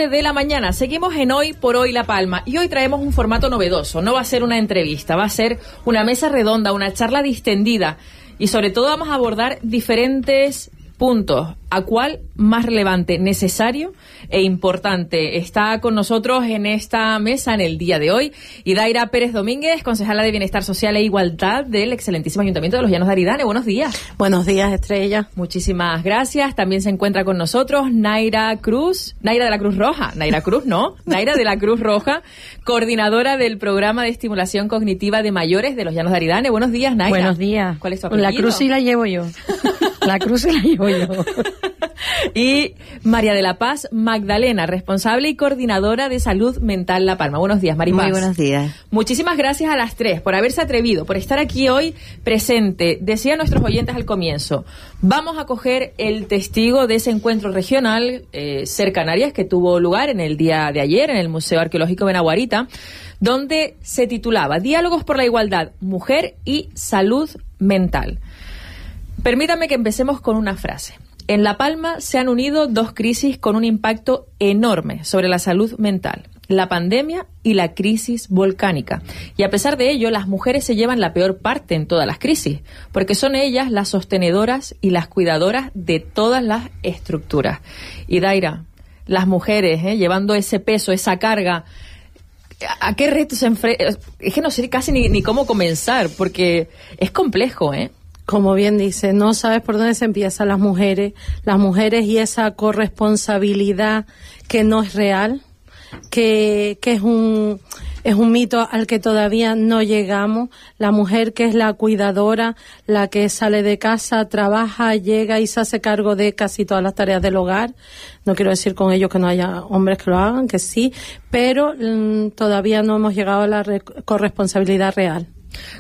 De la mañana, seguimos en Hoy por Hoy La Palma y hoy traemos un formato novedoso. No va a ser una entrevista, va a ser una mesa redonda, una charla distendida y sobre todo vamos a abordar diferentes puntos. ¿A cuál más relevante, necesario e importante? Está con nosotros en esta mesa en el día de hoy Idaira Pérez Domínguez, concejala de Bienestar Social e Igualdad del excelentísimo Ayuntamiento de Los Llanos de Aridane. Buenos días. Buenos días, Estrella. Muchísimas gracias. También se encuentra con nosotros Naira de la Cruz Roja. Naira de la Cruz Roja, coordinadora del Programa de Estimulación Cognitiva de Mayores de Los Llanos de Aridane. Buenos días, Naira. Buenos días. ¿Cuál es tu apellido? La cruz sí la llevo yo. La cruz sí la llevo yo. Y María de la Paz Magdalena, responsable y coordinadora de Salud Mental La Palma. Buenos días, Maripaz. Muy buenos días. Muchísimas gracias a las tres por haberse atrevido, por estar aquí hoy presente. Decía a nuestros oyentes al comienzo, vamos a coger el testigo de ese encuentro regional Ser Canarias que tuvo lugar en el día de ayer en el Museo Arqueológico Benaguarita, donde se titulaba Diálogos por la Igualdad, Mujer y Salud Mental. Permítame que empecemos con una frase. En La Palma se han unido dos crisis con un impacto enorme sobre la salud mental, la pandemia y la crisis volcánica. Y a pesar de ello, las mujeres se llevan la peor parte en todas las crisis, porque son ellas las sostenedoras y las cuidadoras de todas las estructuras. Y Daira, las mujeres, llevando ese peso, esa carga, ¿a qué retos se enfrentan? Es que no sé casi ni cómo comenzar, porque es complejo, Como bien dice, no sabes por dónde se empiezan las mujeres y esa corresponsabilidad que no es real, que es un mito al que todavía no llegamos. La mujer que es la cuidadora, la que sale de casa, trabaja, llega y se hace cargo de casi todas las tareas del hogar. No quiero decir con ello que no haya hombres que lo hagan, que sí, pero todavía no hemos llegado a la corresponsabilidad real.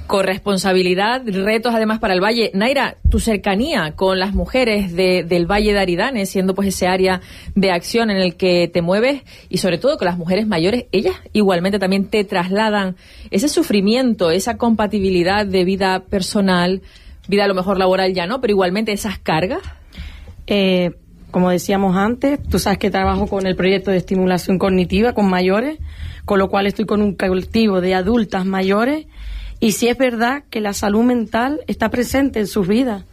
Corresponsabilidad, retos además para el Valle. Naira, tu cercanía con las mujeres del Valle de Aridane, siendo pues ese área de acción en el que te mueves, y sobre todo con las mujeres mayores, ellas igualmente también te trasladan ese sufrimiento, esa compatibilidad de vida personal, vida a lo mejor laboral ya no, pero igualmente esas cargas. Como decíamos antes, tú sabes que trabajo con el proyecto de estimulación cognitiva con mayores, con lo cual estoy con un colectivo de adultas mayores. Y sí es verdad que la salud mental está presente en sus vidas.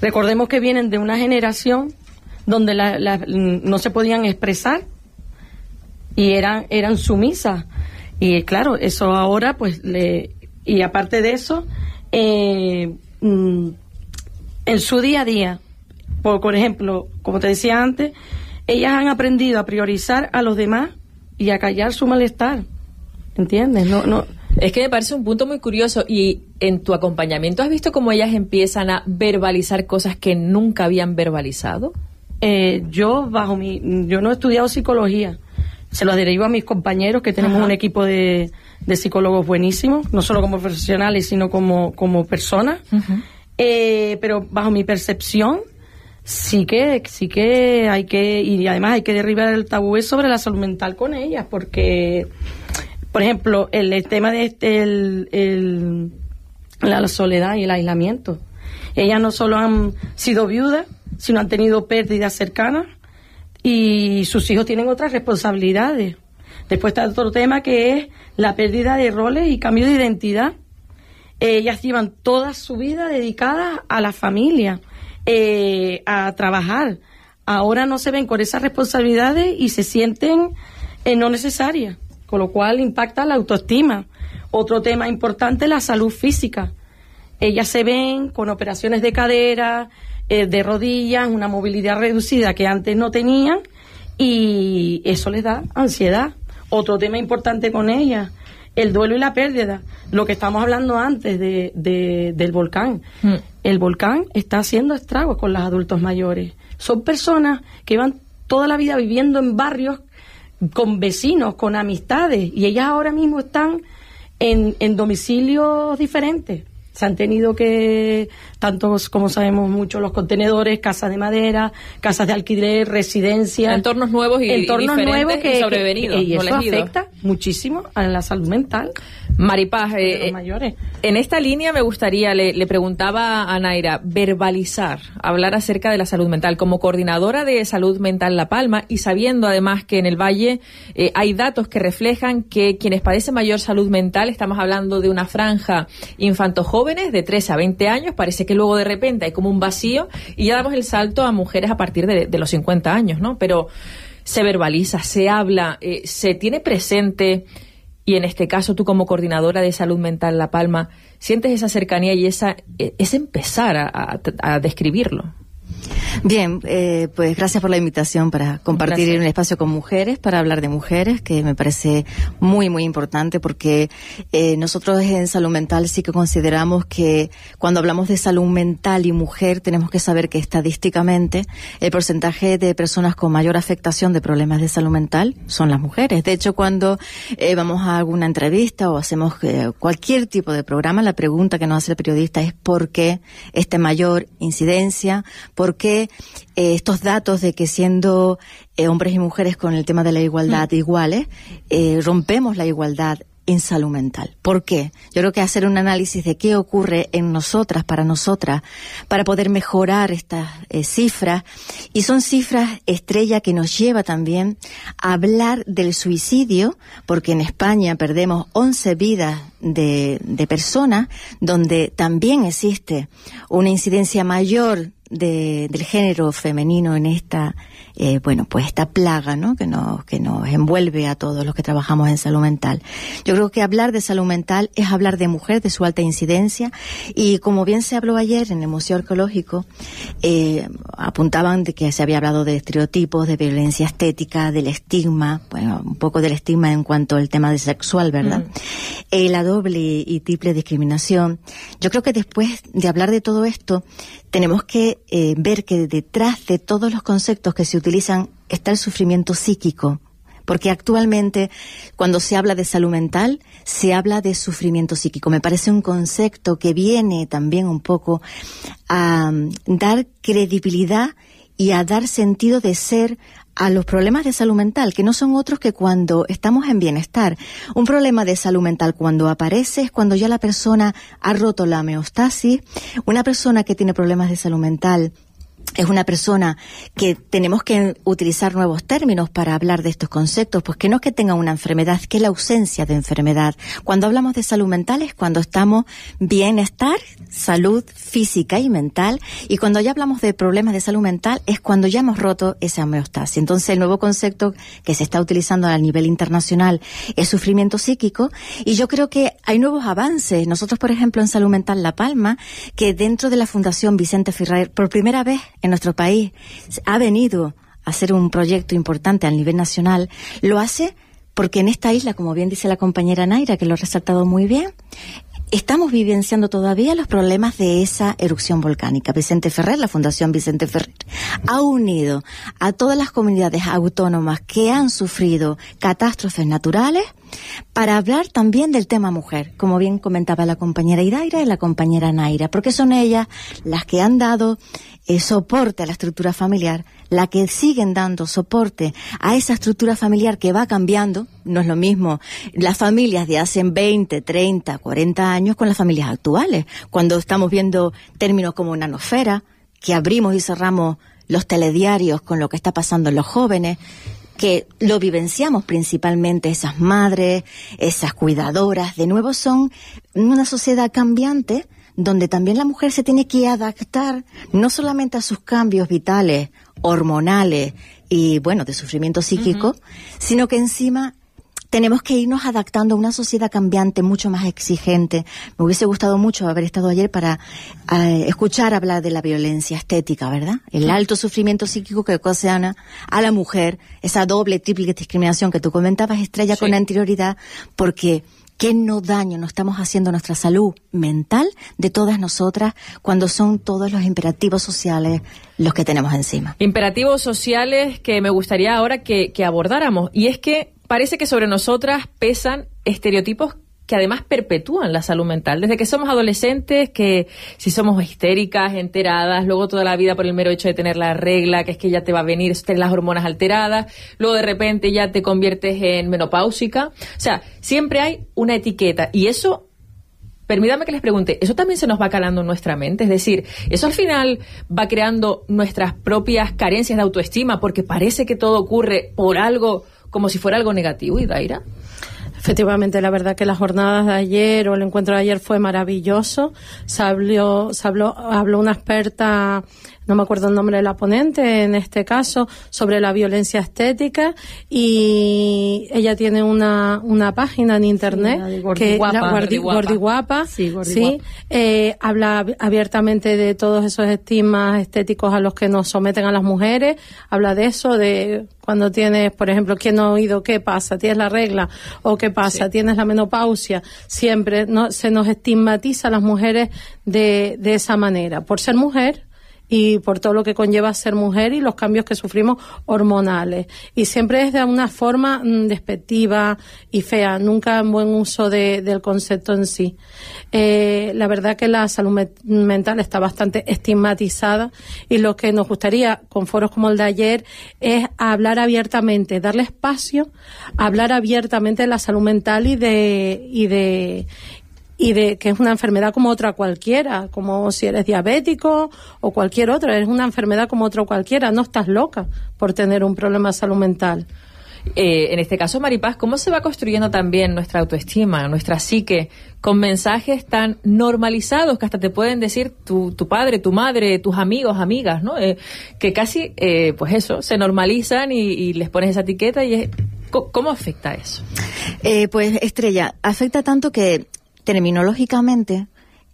Recordemos que vienen de una generación donde no se podían expresar y eran sumisas. Y claro, eso ahora, pues, y aparte de eso, en su día a día, por ejemplo, como te decía antes, ellas han aprendido a priorizar a los demás y a callar su malestar. ¿Entiendes? No. Es que me parece un punto muy curioso. Y en tu acompañamiento, ¿has visto cómo ellas empiezan a verbalizar cosas que nunca habían verbalizado? Yo no he estudiado psicología. Se lo derivo a mis compañeros, que tenemos un equipo de psicólogos buenísimos, no solo como profesionales, sino como personas. Pero bajo mi percepción, sí que hay que, y además hay que derribar el tabú sobre la salud mental con ellas, porque... Por ejemplo, el tema de la soledad y el aislamiento. Ellas no solo han sido viudas, sino han tenido pérdidas cercanas y sus hijos tienen otras responsabilidades. Después está otro tema que es la pérdida de roles y cambio de identidad. Ellas llevan toda su vida dedicada a la familia, a trabajar. Ahora no se ven con esas responsabilidades y se sienten no necesarias, con lo cual impacta la autoestima. Otro tema importante es la salud física. Ellas se ven con operaciones de cadera, de rodillas, una movilidad reducida que antes no tenían, y eso les da ansiedad. Otro tema importante con ellas, el duelo y la pérdida. Lo que estamos hablando antes del volcán. El volcán está haciendo estragos con los adultos mayores. Son personas que van toda la vida viviendo en barrios con vecinos, con amistades, y ellas ahora mismo están en domicilios diferentes. Se han tenido que, tantos como sabemos mucho, los contenedores, casas de madera, casas de alquiler, residencias. Entornos nuevos y diferentes y sobrevenidos. Y eso afecta. muchísimo en la salud mental. Maripaz, De los mayores. en esta línea me gustaría, le preguntaba a Naira, verbalizar, hablar acerca de la salud mental como coordinadora de salud mental La Palma, y sabiendo además que en el Valle hay datos que reflejan que quienes padecen mayor salud mental, estamos hablando de una franja infantos-jóvenes de 13 a 20 años, parece que luego de repente hay como un vacío y ya damos el salto a mujeres a partir de los 50 años, ¿no? Pero se verbaliza, se habla, se tiene presente. Y en este caso, tú como coordinadora de salud mental La Palma, ¿sientes esa cercanía y ese empezar a describirlo? Bien, pues gracias por la invitación para compartir un espacio con mujeres, para hablar de mujeres, que me parece muy, muy importante, porque nosotros en salud mental sí que consideramos que cuando hablamos de salud mental y mujer, tenemos que saber que estadísticamente el porcentaje de personas con mayor afectación de problemas de salud mental son las mujeres. De hecho, cuando vamos a alguna entrevista o hacemos cualquier tipo de programa, la pregunta que nos hace el periodista es ¿por qué esta mayor incidencia? ¿Por qué estos datos de que siendo hombres y mujeres con el tema de la igualdad iguales, rompemos la igualdad en salud mental? ¿Por qué? Yo creo que hacer un análisis de qué ocurre en nosotras, para poder mejorar estas cifras, y son cifras estrella que nos lleva también a hablar del suicidio, porque en España perdemos 11 vidas de personas, donde también existe una incidencia mayor del género femenino en esta pues esta plaga, ¿no?, que nos envuelve a todos los que trabajamos en salud mental. Yo creo que hablar de salud mental es hablar de mujer, de su alta incidencia, y como bien se habló ayer en el Museo Arqueológico, apuntaban de que se había hablado de estereotipos, de violencia estética, del estigma, bueno, un poco del estigma en cuanto al tema de sexual, ¿verdad? La doble y triple discriminación. Yo creo que después de hablar de todo esto, tenemos que ver que detrás de todos los conceptos que se utilizan está el sufrimiento psíquico, porque actualmente cuando se habla de salud mental se habla de sufrimiento psíquico. Me parece un concepto que viene también un poco a dar credibilidad y a dar sentido de ser a los problemas de salud mental, que no son otros que cuando estamos en bienestar. Un problema de salud mental cuando aparece es cuando ya la persona ha roto la homeostasis. Una persona que tiene problemas de salud mental es una persona que tenemos que utilizar nuevos términos para hablar de estos conceptos, pues que no es que tenga una enfermedad, que es la ausencia de enfermedad. Cuando hablamos de salud mental es cuando estamos bienestar, salud física y mental, y cuando ya hablamos de problemas de salud mental es cuando ya hemos roto esa homeostasis. Entonces el nuevo concepto que se está utilizando a nivel internacional es sufrimiento psíquico, y yo creo que hay nuevos avances. Nosotros, por ejemplo, en Salud Mental La Palma, que dentro de la Fundación Vicente Ferrer, por primera vez en nuestro país ha venido a hacer un proyecto importante a nivel nacional, lo hace porque en esta isla, como bien dice la compañera Naira, que lo ha resaltado muy bien, estamos vivenciando todavía los problemas de esa erupción volcánica. Vicente Ferrer, la Fundación Vicente Ferrer, ha unido a todas las comunidades autónomas que han sufrido catástrofes naturales para hablar también del tema mujer, como bien comentaba la compañera Idaira y la compañera Naira, porque son ellas las que han dado soporte a la estructura familiar, las que siguen dando soporte a esa estructura familiar que va cambiando. No es lo mismo las familias de hace 20, 30, 40 años con las familias actuales, cuando estamos viendo términos como nanosfera, que abrimos y cerramos los telediarios con lo que está pasando en los jóvenes, que lo vivenciamos principalmente esas madres, esas cuidadoras. De nuevo son una sociedad cambiante donde también la mujer se tiene que adaptar no solamente a sus cambios vitales, hormonales y, bueno, de sufrimiento psíquico, sino que encima tenemos que irnos adaptando a una sociedad cambiante, mucho más exigente. Me hubiese gustado mucho haber estado ayer para escuchar hablar de la violencia estética, ¿verdad? El alto sufrimiento psíquico que ocasiona a la mujer, esa doble, triple discriminación que tú comentabas, Estrella, con anterioridad, porque ¿qué daño nos estamos haciendo a nuestra salud mental de todas nosotras cuando son todos los imperativos sociales los que tenemos encima? Imperativos sociales que me gustaría ahora que abordáramos, y es que parece que sobre nosotras pesan estereotipos que además perpetúan la salud mental. Desde que somos adolescentes, que si somos histéricas, enteradas, luego toda la vida por el mero hecho de tener la regla, que es que ya te va a venir, tener las hormonas alteradas, luego de repente ya te conviertes en menopáusica. O sea, siempre hay una etiqueta y eso, permítame que les pregunte, ¿eso también se nos va calando en nuestra mente? Es decir, ¿eso al final va creando nuestras propias carencias de autoestima porque parece que todo ocurre por algo, como si fuera algo negativo, Idaira? Efectivamente, la verdad que las jornadas de ayer o el encuentro de ayer fue maravilloso. Habló una experta, no me acuerdo el nombre de la ponente en este caso, sobre la violencia estética, y ella tiene una página en internet, sí, Gordiguapa, sí, habla abiertamente de todos esos estigmas estéticos a los que nos someten a las mujeres, habla de eso, de cuando tienes, por ejemplo, ¿quién no ha oído qué pasa? ¿Tienes la regla? ¿O qué pasa? Sí. ¿Tienes la menopausia? Siempre se nos estigmatiza a las mujeres de esa manera, por ser mujer y por todo lo que conlleva ser mujer y los cambios que sufrimos hormonales. Y siempre es de una forma despectiva y fea, nunca en buen uso del concepto en sí. La verdad que la salud mental está bastante estigmatizada y lo que nos gustaría con foros como el de ayer es hablar abiertamente, darle espacio, hablar abiertamente de la salud mental y de que es una enfermedad como otra cualquiera, como si eres diabético o cualquier otra, es una enfermedad como otra cualquiera, no estás loca por tener un problema de salud mental. En este caso, Maripaz, ¿cómo se va construyendo también nuestra autoestima, nuestra psique, con mensajes tan normalizados que hasta te pueden decir tu padre, tu madre, tus amigos, amigas, ¿no? Que casi, pues eso, se normalizan y les pones esa etiqueta y ¿cómo afecta eso? Pues, Estrella, afecta tanto que terminológicamente,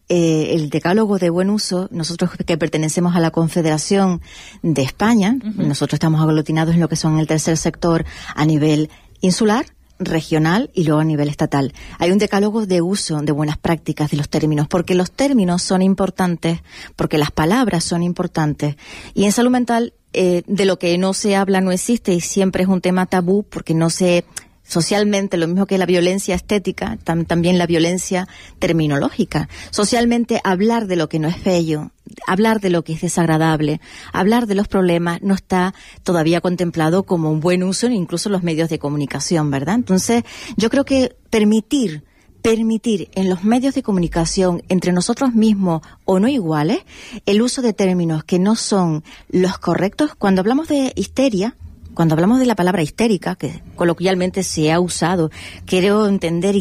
el decálogo de buen uso, nosotros que pertenecemos a la Confederación de España, nosotros estamos aglutinados en lo que son el tercer sector a nivel insular, regional y luego a nivel estatal. Hay un decálogo de uso de buenas prácticas de los términos, porque los términos son importantes, porque las palabras son importantes. Y en salud mental, de lo que no se habla no existe y siempre es un tema tabú porque no se... Socialmente, lo mismo que la violencia estética, también la violencia terminológica. Socialmente, hablar de lo que no es bello, hablar de lo que es desagradable, hablar de los problemas no está todavía contemplado como un buen uso, incluso en los medios de comunicación, ¿verdad? Entonces, yo creo que permitir en los medios de comunicación, entre nosotros mismos o no iguales, el uso de términos que no son los correctos. Cuando hablamos de histeria, cuando hablamos de la palabra histérica, que coloquialmente se ha usado, quiero entender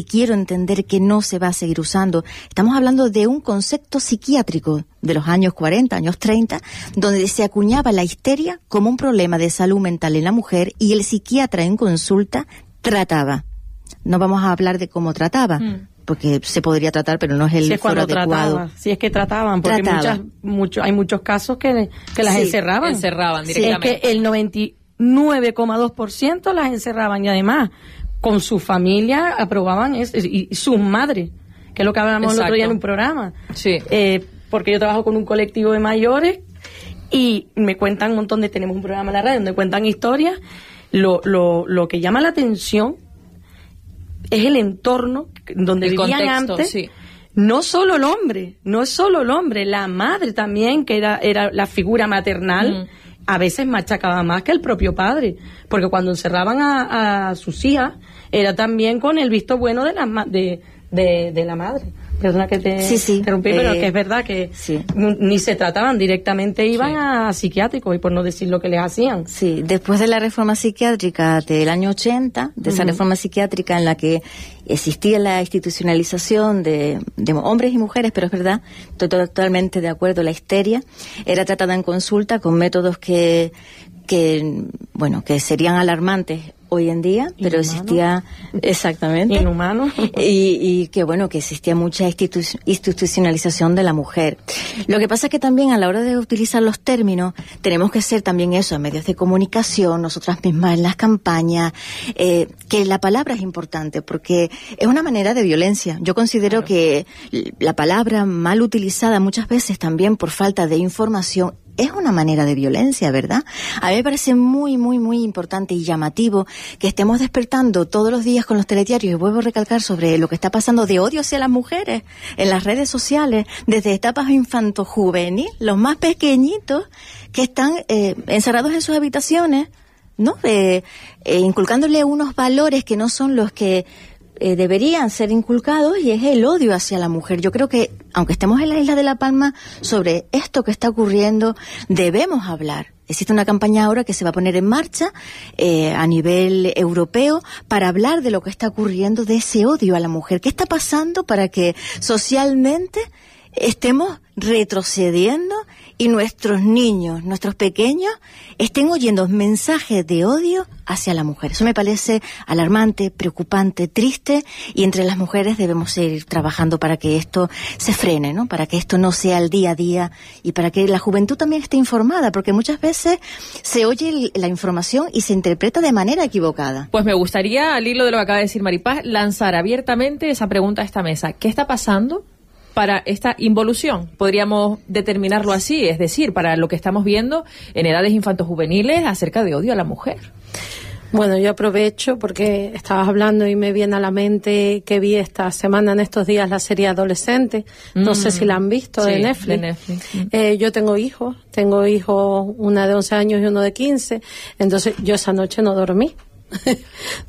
que no se va a seguir usando. Estamos hablando de un concepto psiquiátrico de los años 40, años 30, donde se acuñaba la histeria como un problema de salud mental en la mujer y el psiquiatra en consulta trataba. No vamos a hablar de cómo trataba, porque se podría tratar, pero no es el foro adecuado. Si es que trataban, porque hay muchos casos que las encerraban. Encerraban directamente. Es que el 99,2% las encerraban y además con su familia aprobaban eso, y sus madres, que es lo que hablábamos el otro día en un programa. Sí. Porque yo trabajo con un colectivo de mayores y me cuentan un montón tenemos un programa en la radio donde cuentan historias. Lo que llama la atención es el entorno donde el vivían contexto, antes. sí. No es solo el hombre, la madre también, que era la figura maternal, a veces machacaba más que el propio padre, porque cuando encerraban a sus hijas era también con el visto bueno de la madre. Perdona que te interrumpí, pero que es verdad que ni se trataban, directamente iban a psiquiátricos, y por no decir lo que les hacían. Sí, después de la reforma psiquiátrica del año 80, de esa reforma psiquiátrica en la que existía la institucionalización de hombres y mujeres, pero es verdad, estoy totalmente de acuerdo, la histeria era tratada en consulta con métodos que serían alarmantes hoy en día, pero existía exactamente inhumano y que existía mucha institucionalización de la mujer. Lo que pasa es que también a la hora de utilizar los términos tenemos que ser también eso, en medios de comunicación, nosotras mismas en las campañas, que la palabra es importante porque es una manera de violencia. Yo considero que la palabra mal utilizada muchas veces también por falta de información es una manera de violencia, ¿verdad? A mí me parece muy, muy, muy importante y llamativo que estemos despertando todos los días con los telediarios, y vuelvo a recalcar sobre lo que está pasando de odio hacia las mujeres en las redes sociales, desde etapas infanto-juvenil, los más pequeñitos que están encerrados en sus habitaciones, ¿no? Inculcándole unos valores que no son los que deberían ser inculcados, y es el odio hacia la mujer. Yo creo que, aunque estemos en la isla de La Palma, sobre esto que está ocurriendo debemos hablar. Existe una campaña ahora que se va a poner en marcha a nivel europeo para hablar de lo que está ocurriendo, de ese odio a la mujer. ¿Qué está pasando para que socialmente estemos retrocediendo y nuestros niños, nuestros pequeños, estén oyendo mensajes de odio hacia la mujer? Eso me parece alarmante, preocupante, triste, y entre las mujeres debemos seguir trabajando para que esto se frene, ¿no? Para que esto no sea el día a día, y para que la juventud también esté informada, porque muchas veces se oye la información y se interpreta de manera equivocada. Pues me gustaría, al hilo de lo que acaba de decir Maripaz, lanzar abiertamente esa pregunta a esta mesa. ¿Qué está pasando para esta involución? Podríamos determinarlo así, es decir, para lo que estamos viendo en edades infantojuveniles acerca de odio a la mujer. Bueno, yo aprovecho porque estabas hablando y me viene a la mente que vi esta semana, en estos días, la serie Adolescente. No sé si la han visto, sí, de Netflix. De Netflix. Yo tengo hijos, una de 11 años y uno de 15, entonces yo esa noche no dormí.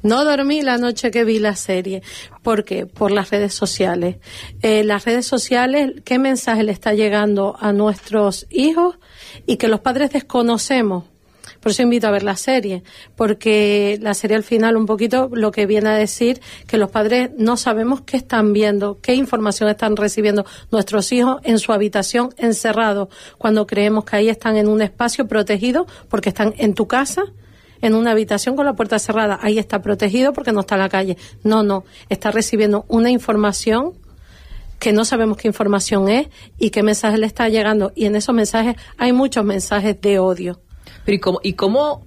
No dormí la noche que vi la serie. ¿Por qué? Por las redes sociales. Las redes sociales, ¿qué mensaje le está llegando a nuestros hijos? Y que los padres desconocemos. Por eso invito a ver la serie, porque la serie al final un poquito lo que viene a decir que los padres no sabemos qué están viendo, qué información están recibiendo nuestros hijos en su habitación encerrados, cuando creemos que ahí están en un espacio protegido porque están en tu casa, en una habitación con la puerta cerrada. Ahí está protegido porque no está en la calle. No, está recibiendo una información que no sabemos qué información es y qué mensaje le está llegando. Y en esos mensajes hay muchos mensajes de odio. Pero ¿y cómo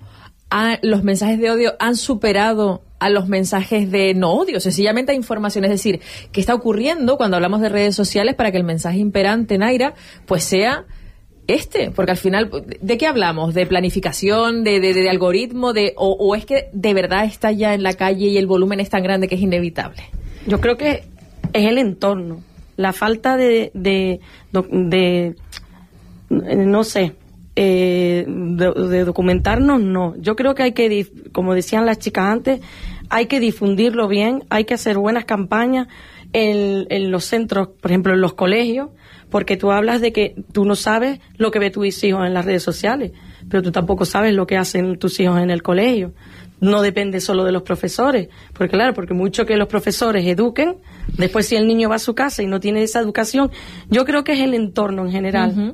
los mensajes de odio han superado a los mensajes de no odio? Sencillamente hay información. Es decir, ¿qué está ocurriendo cuando hablamos de redes sociales para que el mensaje imperante, Naira, pues sea porque al final, ¿de qué hablamos? ¿De planificación, de algoritmo, o es que de verdad está ya en la calle y el volumen es tan grande que es inevitable? Yo creo que es el entorno, la falta de documentarnos, no. Yo creo que hay que, como decían las chicas antes, hay que difundirlo bien, hay que hacer buenas campañas en los centros, por ejemplo, en los colegios, porque tú hablas de que tú no sabes lo que ve tus hijos en las redes sociales, pero tú tampoco sabes lo que hacen tus hijos en el colegio. No depende solo de los profesores, porque mucho que los profesores eduquen, después si el niño va a su casa y no tiene esa educación, yo creo que es el entorno en general. Uh-huh.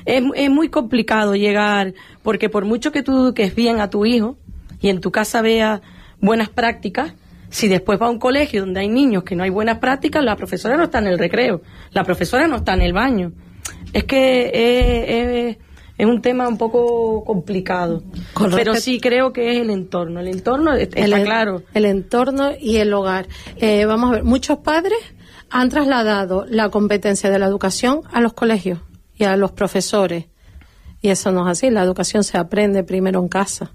Es muy complicado llegar, porque por mucho que tú eduques bien a tu hijo y en tu casa vea buenas prácticas, si después va a un colegio donde hay niños que no hay buenas prácticas, la profesora no está en el recreo, la profesora no está en el baño. Es que es un tema un poco complicado. Pero sí creo que es el entorno. El entorno está claro. El entorno y el hogar. Vamos a ver, muchos padres han trasladado la competencia de la educación a los colegios y a los profesores. Y eso no es así. La educación se aprende primero en casa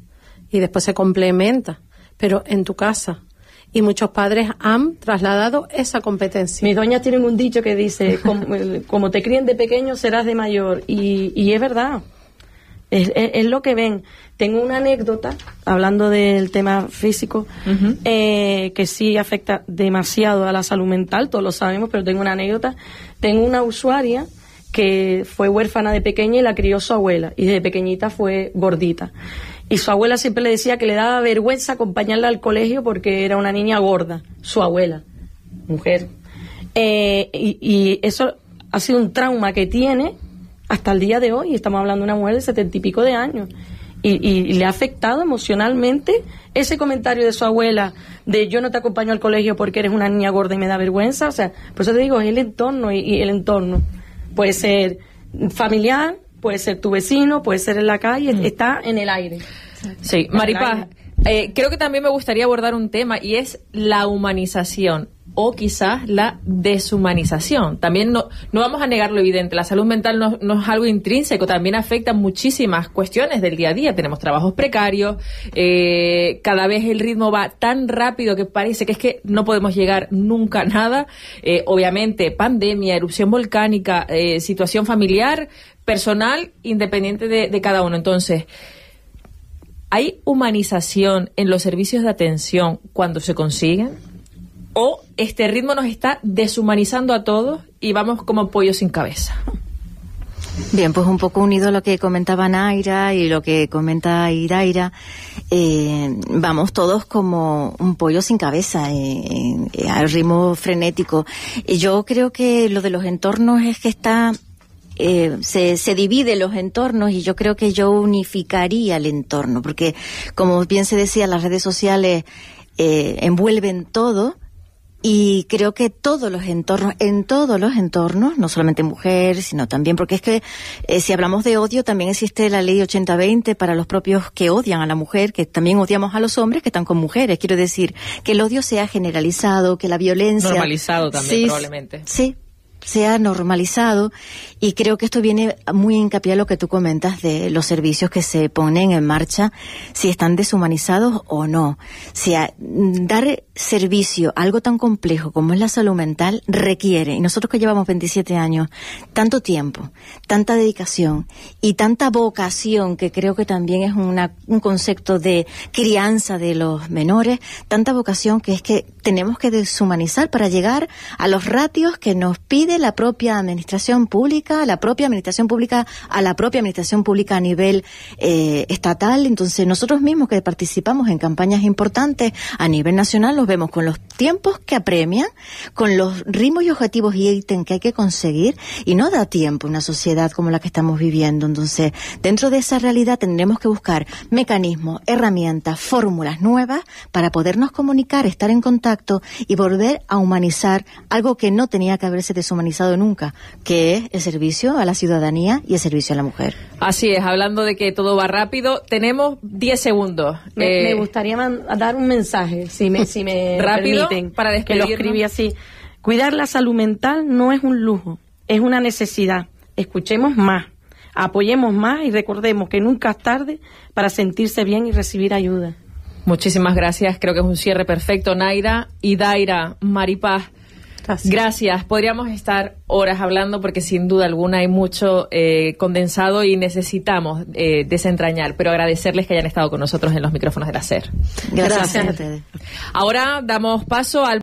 y después se complementa, pero en tu casa. Y muchos padres han trasladado esa competencia. Mis doñas tienen un dicho que dice, como te críen de pequeño serás de mayor. Y es verdad, es lo que ven. Tengo una anécdota, hablando del tema físico, uh-huh, que sí afecta demasiado a la salud mental, todos lo sabemos, pero tengo una anécdota. Tengo una usuaria que fue huérfana de pequeña y la crió su abuela, y desde pequeñita fue gordita. Y su abuela siempre le decía que le daba vergüenza acompañarla al colegio porque era una niña gorda, su abuela, mujer. Y eso ha sido un trauma que tiene hasta el día de hoy. Estamos hablando de una mujer de 70 y pico de años. Y le ha afectado emocionalmente ese comentario de su abuela de yo no te acompaño al colegio porque eres una niña gorda y me da vergüenza. O sea, por eso te digo, es el entorno, y el entorno puede ser familiar, puede ser tu vecino, puede ser en la calle, está en el aire. Sí, Maripaz, creo que también me gustaría abordar un tema, y es la humanización. o quizás la deshumanización. También no vamos a negar lo evidente, la salud mental no es algo intrínseco, también afecta muchísimas cuestiones del día a día. Tenemos trabajos precarios, cada vez el ritmo va tan rápido que parece que es que no podemos llegar nunca a nada. Obviamente, pandemia, erupción volcánica, situación familiar, personal, independiente de cada uno. Entonces, ¿hay humanización en los servicios de atención cuando se consiguen? ¿O este ritmo nos está deshumanizando a todos y vamos como pollo sin cabeza? Bien, pues un poco unido a lo que comentaba Naira y lo que comenta Idaira, vamos todos como un pollo sin cabeza, al ritmo frenético. Y yo creo que lo de los entornos es que se divide los entornos, y yo creo que yo unificaría el entorno, porque como bien se decía, las redes sociales envuelven todo. Y creo que en todos los entornos, no solamente mujeres, sino también, porque es que si hablamos de odio, también existe la ley 80-20 para los propios que odian a la mujer, que también odiamos a los hombres que están con mujeres. Quiero decir, que el odio sea generalizado, que la violencia... Normalizado también, sí, probablemente. Sí, sea normalizado, y creo que esto viene muy hincapié a lo que tú comentas de los servicios que se ponen en marcha, si están deshumanizados o no. Dar servicio a algo tan complejo como es la salud mental requiere, y nosotros que llevamos 27 años, tanto tiempo, tanta dedicación y tanta vocación, que creo que también es un concepto de crianza de los menores, tanta vocación, que es que tenemos que deshumanizar para llegar a los ratios que nos pide la propia administración pública, a la propia administración pública a nivel estatal. Entonces, nosotros mismos que participamos en campañas importantes a nivel nacional, los vemos con los tiempos que apremian, con los ritmos y objetivos y ítems que hay que conseguir, y no da tiempo una sociedad como la que estamos viviendo. Entonces, dentro de esa realidad tendremos que buscar mecanismos, herramientas, fórmulas nuevas para podernos comunicar, estar en contacto y volver a humanizar algo que no tenía que haberse deshumanizado nunca, que es el servicio a la ciudadanía y el servicio a la mujer. Así es, hablando de que todo va rápido, tenemos 10 segundos. Me gustaría dar un mensaje, si me rápido, permiten, para despedirnos. Que lo escribí así. Cuidar la salud mental no es un lujo, es una necesidad. Escuchemos más, apoyemos más y recordemos que nunca es tarde para sentirse bien y recibir ayuda. Muchísimas gracias, creo que es un cierre perfecto. Naira, Idaira, Maripaz, gracias. Podríamos estar horas hablando, porque sin duda alguna hay mucho condensado y necesitamos desentrañar, pero agradecerles que hayan estado con nosotros en los micrófonos de la SER. Gracias a ustedes. Ahora damos paso al